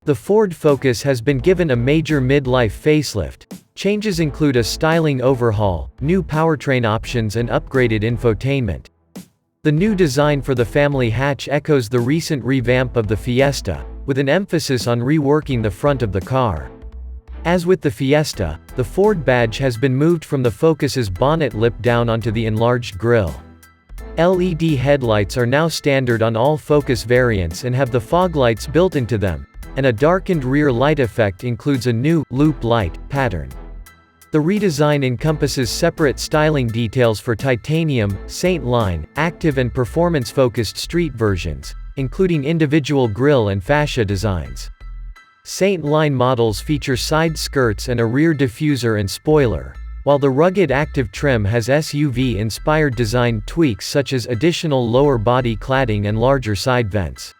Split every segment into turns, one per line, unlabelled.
The Ford Focus has been given a major mid-life facelift. Changes include a styling overhaul, new powertrain options and upgraded infotainment. The new design for the family hatch echoes the recent revamp of the Fiesta, with an emphasis on reworking the front of the car. As with the Fiesta, the Ford badge has been moved from the Focus's bonnet lip down onto the enlarged grille. LED headlights are now standard on all Focus variants and have the fog lights built into them, and a darkened rear light effect includes a new loop light pattern. The redesign encompasses separate styling details for titanium, Saint line, active and performance-focused street versions, including individual grille and fascia designs. Saint line models feature side skirts and a rear diffuser and spoiler, while the rugged active trim has SUV-inspired design tweaks such as additional lower body cladding and larger side vents.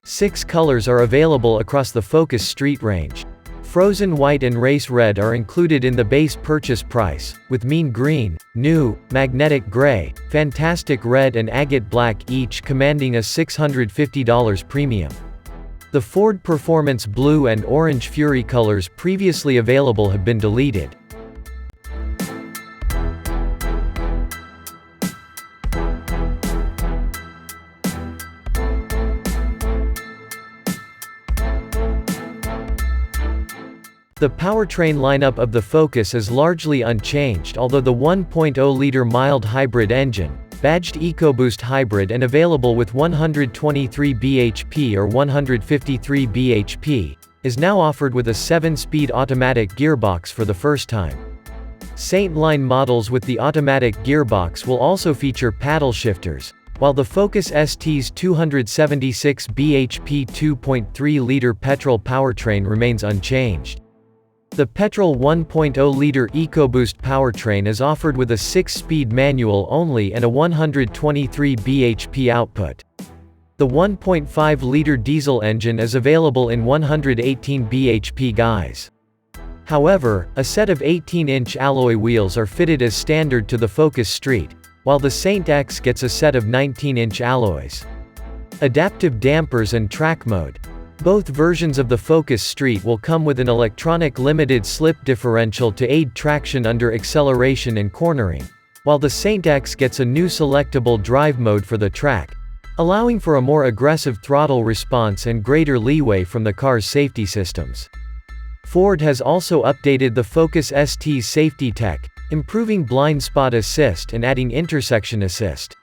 Six colors are available across the Focus street range. Frozen white and race red are included in the base purchase price, with mean green, new, magnetic gray, fantastic red and agate black each commanding a $650 premium. The Ford Performance Blue and Orange Fury colors previously available have been deleted. The powertrain lineup of the Focus is largely unchanged, although the 1.0-liter mild hybrid engine, badged EcoBoost Hybrid and available with 123 bhp or 153 bhp, is now offered with a 7-speed automatic gearbox for the first time. Saint line models with the automatic gearbox will also feature paddle shifters, while the Focus ST's 276 bhp 2.3-liter petrol powertrain remains unchanged. The petrol 1.0-liter EcoBoost powertrain is offered with a 6-speed manual only and a 123 bhp output. The 1.5-liter diesel engine is available in 118 bhp guise. However, a set of 18-inch alloy wheels are fitted as standard to the Focus Street, while the Saint X gets a set of 19-inch alloys. Adaptive dampers and track mode. Both versions of the Focus Street will come with an electronic limited slip differential to aid traction under acceleration and cornering, while the Saint X gets a new selectable drive mode for the track, allowing for a more aggressive throttle response and greater leeway from the car's safety systems. Ford has also updated the Focus ST's safety tech, improving blind spot assist and adding intersection assist.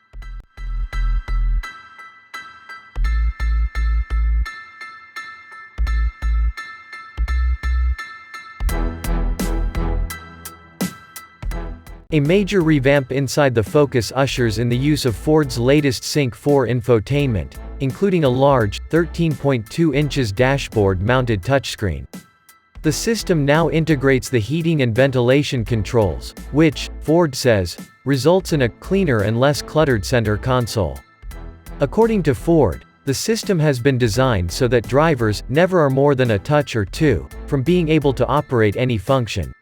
A major revamp inside the Focus ushers in the use of Ford's latest Sync 4 infotainment, including a large, 13.2 inches dashboard-mounted touchscreen. The system now integrates the heating and ventilation controls, which, Ford says, results in a cleaner and less cluttered center console. According to Ford, the system has been designed so that drivers never are more than a touch or two from being able to operate any function.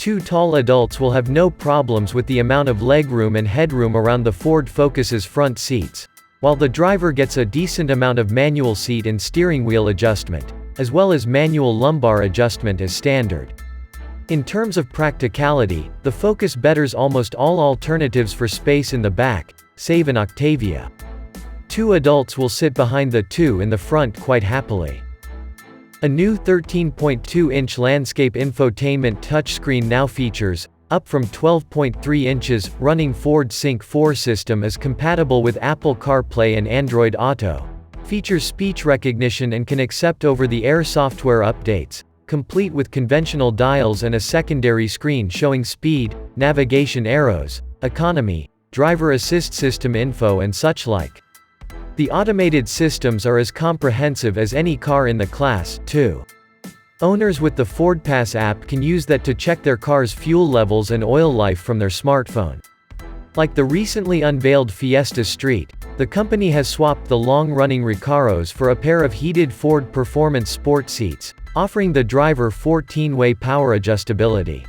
Two tall adults will have no problems with the amount of legroom and headroom around the Ford Focus's front seats, while the driver gets a decent amount of manual seat and steering wheel adjustment, as well as manual lumbar adjustment as standard. In terms of practicality, the Focus betters almost all alternatives for space in the back, save an Octavia. Two adults will sit behind the two in the front quite happily. A new 13.2-inch landscape infotainment touchscreen now features, up from 12.3 inches, running Ford Sync 4 system is compatible with Apple CarPlay and Android Auto, features speech recognition and can accept over-the-air software updates, complete with conventional dials and a secondary screen showing speed, navigation arrows, economy, driver assist system info and such like. The automated systems are as comprehensive as any car in the class, too. Owners with the Ford Pass app can use that to check their car's fuel levels and oil life from their smartphone. Like the recently unveiled Fiesta Street, the company has swapped the long-running Recaros for a pair of heated Ford Performance sport seats, offering the driver 14-way power adjustability.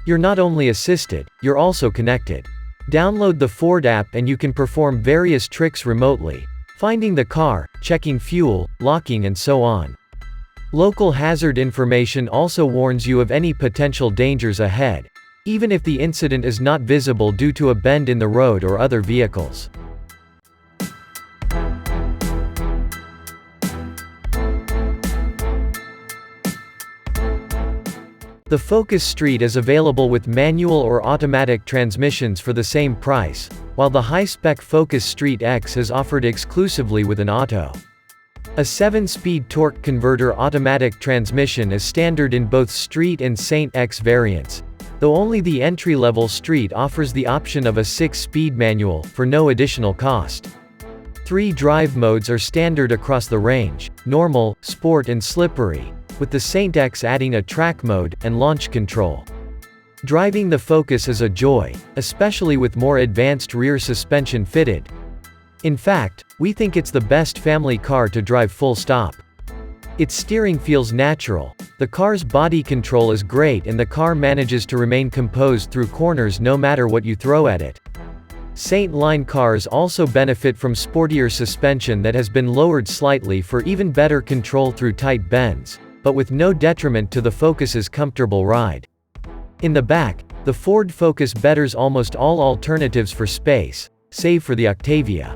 You're not only assisted, you're also connected. Download the Ford app and you can perform various tricks remotely, finding the car, checking fuel, locking and so on. Local hazard information also warns you of any potential dangers ahead, even if the incident is not visible due to a bend in the road or other vehicles. The Focus Street is available with manual or automatic transmissions for the same price, while the high-spec Focus Street X is offered exclusively with an auto. A 7-speed torque converter automatic transmission is standard in both Street and Saint X variants, though only the entry-level Street offers the option of a 6-speed manual, for no additional cost. 3 drive modes are standard across the range: normal, sport and slippery, with the Saint X adding a track mode and launch control. Driving the Focus is a joy, especially with more advanced rear suspension fitted. In fact, we think it's the best family car to drive full stop. Its steering feels natural, the car's body control is great and the car manages to remain composed through corners no matter what you throw at it. Saint line cars also benefit from sportier suspension that has been lowered slightly for even better control through tight bends, but with no detriment to the Focus's comfortable ride. In the back, the Ford Focus betters almost all alternatives for space, save for the Octavia.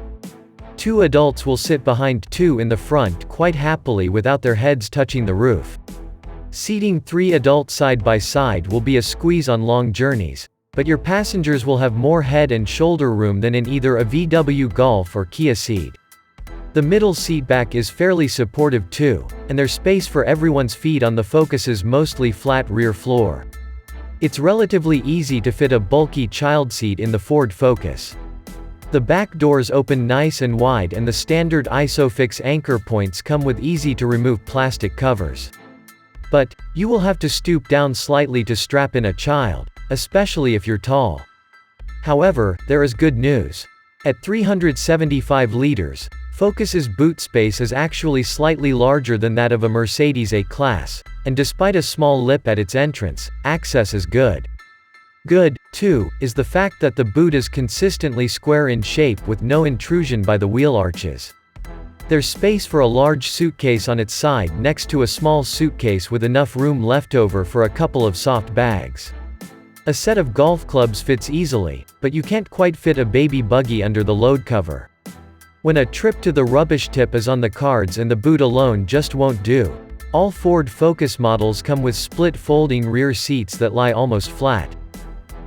2 adults will sit behind 2 in the front quite happily without their heads touching the roof. Seating 3 adults side by side will be a squeeze on long journeys, but your passengers will have more head and shoulder room than in either a VW Golf or Kia Ceed. The middle seatback is fairly supportive too, and there's space for everyone's feet on the Focus's mostly flat rear floor. It's relatively easy to fit a bulky child seat in the Ford Focus. The back doors open nice and wide and the standard ISOFIX anchor points come with easy-to-remove plastic covers. But, you will have to stoop down slightly to strap in a child, especially if you're tall. However, there is good news. At 375 liters, Focus's boot space is actually slightly larger than that of a Mercedes A-Class, and despite a small lip at its entrance, access is good. Good, too, is the fact that the boot is consistently square in shape with no intrusion by the wheel arches. There's space for a large suitcase on its side next to a small suitcase with enough room left over for a couple of soft bags. A set of golf clubs fits easily, but you can't quite fit a baby buggy under the load cover. When a trip to the rubbish tip is on the cards and the boot alone just won't do, all Ford Focus models come with split folding rear seats that lie almost flat.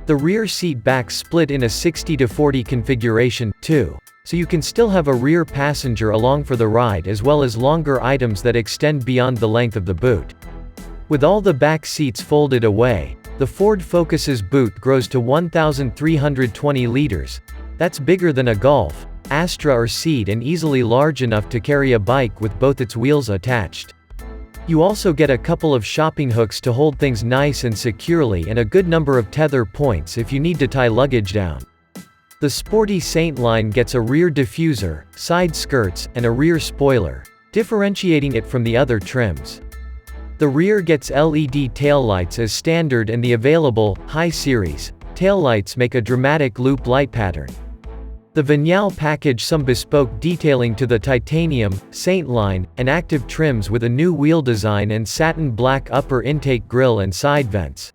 The rear seat backs split in a 60-40 configuration, too, so you can still have a rear passenger along for the ride as well as longer items that extend beyond the length of the boot. With all the back seats folded away, the Ford Focus's boot grows to 1,320 liters. That's bigger than a Golf, Astra or Ceed and easily large enough to carry a bike with both its wheels attached. You also get a couple of shopping hooks to hold things nice and securely and a good number of tether points if you need to tie luggage down. The sporty Saint line gets a rear diffuser, side skirts, and a rear spoiler, differentiating it from the other trims. The rear gets LED taillights as standard and the available, high series, taillights make a dramatic loop light pattern. The Vignale package some bespoke detailing to the titanium, Saint line, and active trims with a new wheel design and satin black upper intake grille and side vents.